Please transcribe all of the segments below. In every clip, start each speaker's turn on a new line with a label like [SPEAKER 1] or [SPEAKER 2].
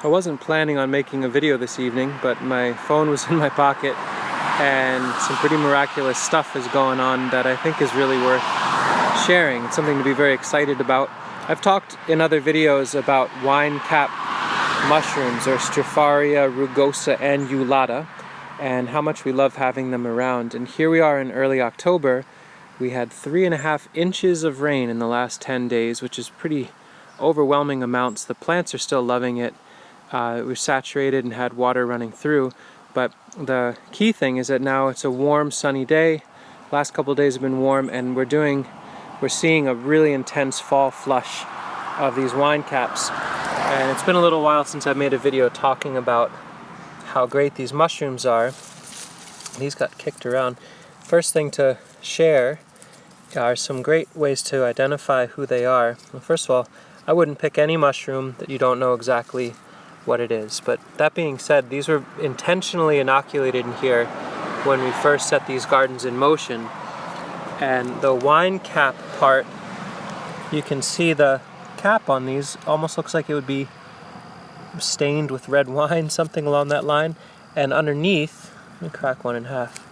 [SPEAKER 1] I wasn't planning on making a video this evening, but my phone was in my pocket and some pretty miraculous stuff is going on that I think is really worth sharing. It's something to be very excited about. I've talked in other videos about wine cap mushrooms, or Stropharia Rugosa Annulata, and how much we love having them around. And here we are in early October. We had 3.5 inches of rain in the last 10 days, which is pretty overwhelming amounts. The plants are still loving it. We're saturated and had water running through, but the key thing is that now it's a warm, sunny day. Last couple of days have been warm, and we're seeing a really intense fall flush of these wine caps. And it's been a little while since I made a video talking about how great these mushrooms are. These got kicked around. First thing to share are some great ways to identify who they are. Well, first of all, I wouldn't pick any mushroom that you don't know exactly what it is. But that being said, these were intentionally inoculated in here when we first set these gardens in motion. And the wine cap part, you can see the cap on these almost looks like it would be stained with red wine, something along that line. And underneath, let me crack one in half.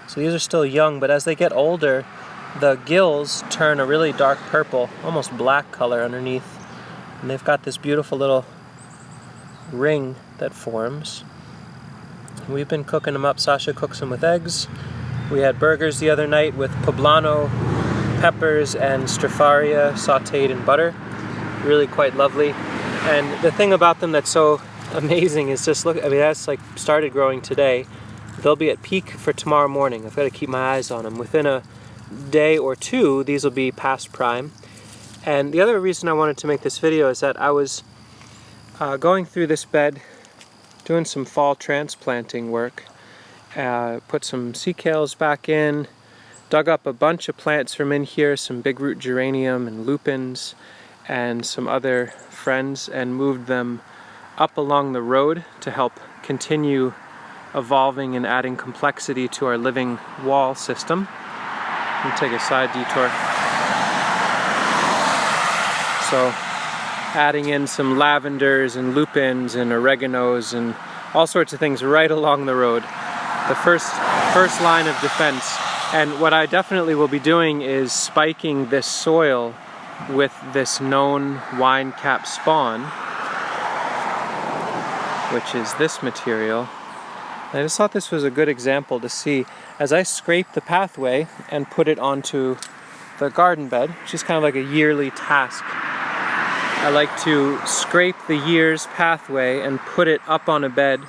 [SPEAKER 1] So these are still young, but as they get older, the gills turn a really dark purple, almost black color underneath. And they've got this beautiful little ring that forms. We've been cooking them up. Sasha cooks them with eggs. We had burgers the other night with poblano, peppers, and Stropharia sauteed in butter. Really quite lovely. And the thing about them that's so amazing is just look, I mean, that's like started growing today. They'll be at peak for tomorrow morning. I've got to keep my eyes on them. Within a day or two, these will be past prime. And the other reason I wanted to make this video is that I was going through this bed, doing some fall transplanting work, put some sea kales back in, dug up a bunch of plants from in here, some big root geranium and lupins and some other friends, and moved them up along the road to help continue evolving and adding complexity to our living wall system. Let me take a side detour. So adding in some lavenders and lupins and oreganos and all sorts of things right along the road. The first line of defense. And what I definitely will be doing is spiking this soil with this known wine cap spawn, which is this material. And I just thought this was a good example to see as I scrape the pathway and put it onto the garden bed, which is kind of like a yearly task. I like to scrape the year's pathway and put it up on a bed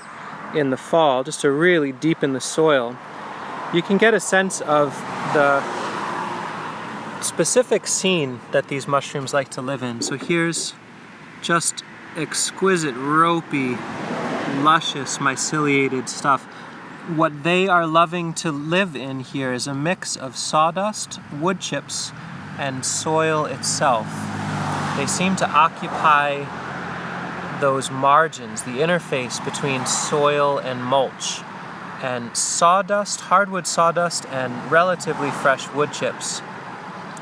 [SPEAKER 1] in the fall, just to really deepen the soil. You can get a sense of the specific scene that these mushrooms like to live in. So here's just exquisite, ropey, luscious, myceliated stuff. What they are loving to live in here is a mix of sawdust, wood chips, and soil itself. They seem to occupy those margins, the interface between soil and mulch. And sawdust, hardwood sawdust, and relatively fresh wood chips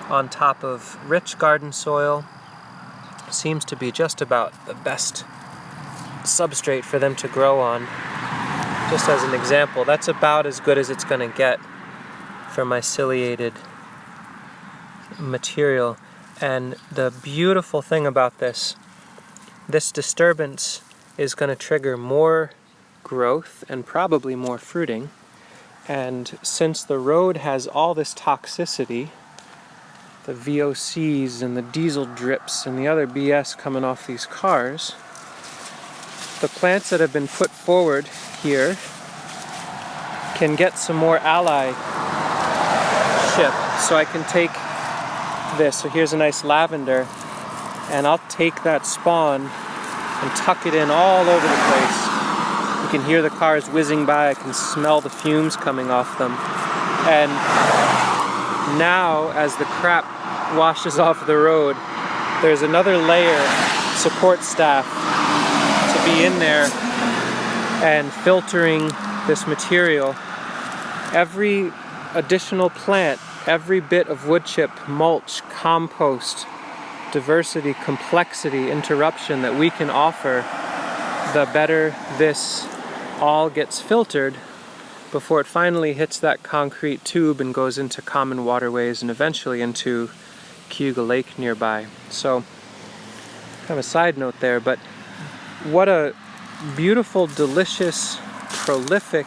[SPEAKER 1] on top of rich garden soil seems to be just about the best substrate for them to grow on. Just as an example, that's about as good as it's going to get for myceliated material. And the beautiful thing about this disturbance is going to trigger more growth and probably more fruiting. And since the road has all this toxicity, the VOCs and the diesel drips and the other BS coming off these cars, the plants that have been put forward here can get some more allyship. So I can take this, so here's a nice lavender, and I'll take that spawn and tuck it in all over the place. You can hear the cars whizzing by, I can smell the fumes coming off them. And now, as the crap washes off the road, there's another layer, support staff, to be in there and filtering this material. Every additional plant, every bit of wood chip, mulch, compost, diversity, complexity, interruption that we can offer the better this all gets filtered before it finally hits that concrete tube and goes into common waterways and eventually into Cayuga Lake nearby. So, kind of a side note there, but what a beautiful, delicious, prolific,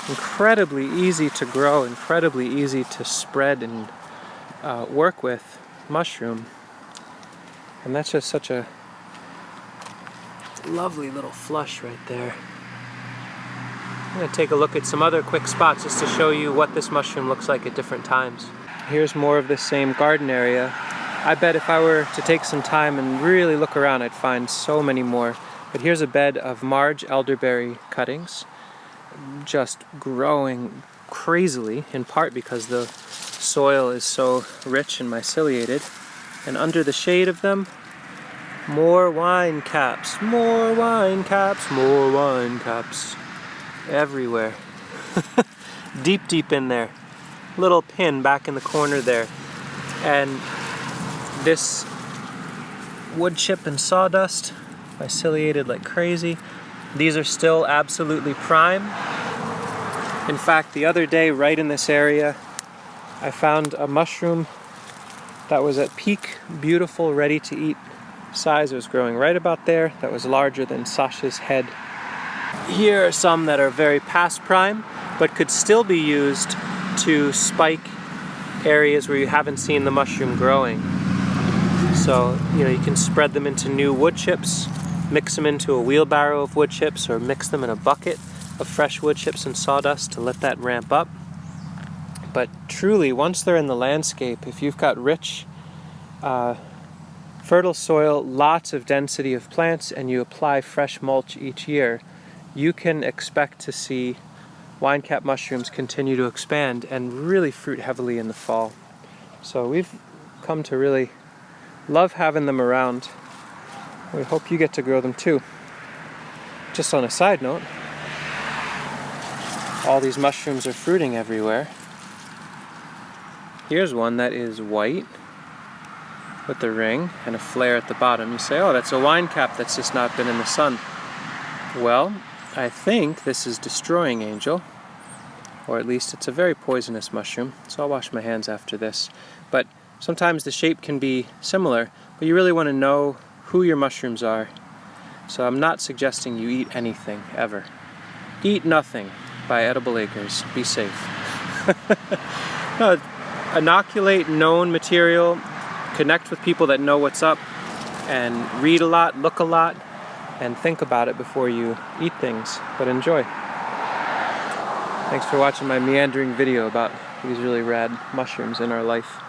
[SPEAKER 1] incredibly easy to grow, incredibly easy to spread and work with mushroom. And that's just such a lovely little flush right there. I'm going to take a look at some other quick spots just to show you what this mushroom looks like at different times. Here's more of this same garden area. I bet if I were to take some time and really look around, I'd find so many more. But here's a bed of Marge elderberry cuttings, just growing crazily, in part because the soil is so rich and myceliated. And under the shade of them, more wine caps, more wine caps, more wine caps. Everywhere. Deep, deep in there. Little pin back in the corner there. And this wood chip and sawdust, myceliated like crazy. These are still absolutely prime. In fact, the other day, right in this area, I found a mushroom that was at peak, beautiful, ready to eat size. It was growing right about there. That was larger than Sasha's head. Here are some that are very past prime, but could still be used to spike areas where you haven't seen the mushroom growing. So, you can spread them into new wood chips, mix them into a wheelbarrow of wood chips, or mix them in a bucket of fresh wood chips and sawdust to let that ramp up. But truly, once they're in the landscape, if you've got rich, fertile soil, lots of density of plants, and you apply fresh mulch each year, you can expect to see winecap mushrooms continue to expand and really fruit heavily in the fall. So we've come to really love having them around. We hope you get to grow them too. Just on a side note, all these mushrooms are fruiting everywhere. Here's one that is white with a ring and a flare at the bottom. You say, oh, that's a winecap that's just not been in the sun. Well, I think this is destroying angel, or at least it's a very poisonous mushroom, so I'll wash my hands after this. But sometimes the shape can be similar, but you really want to know who your mushrooms are. So I'm not suggesting you eat anything, ever. Eat nothing by Edible Acres. Be safe. No, inoculate known material, connect with people that know what's up, and read a lot, look a lot, and think about it before you eat things, but enjoy. Thanks for watching my meandering video about these really rad mushrooms in our life.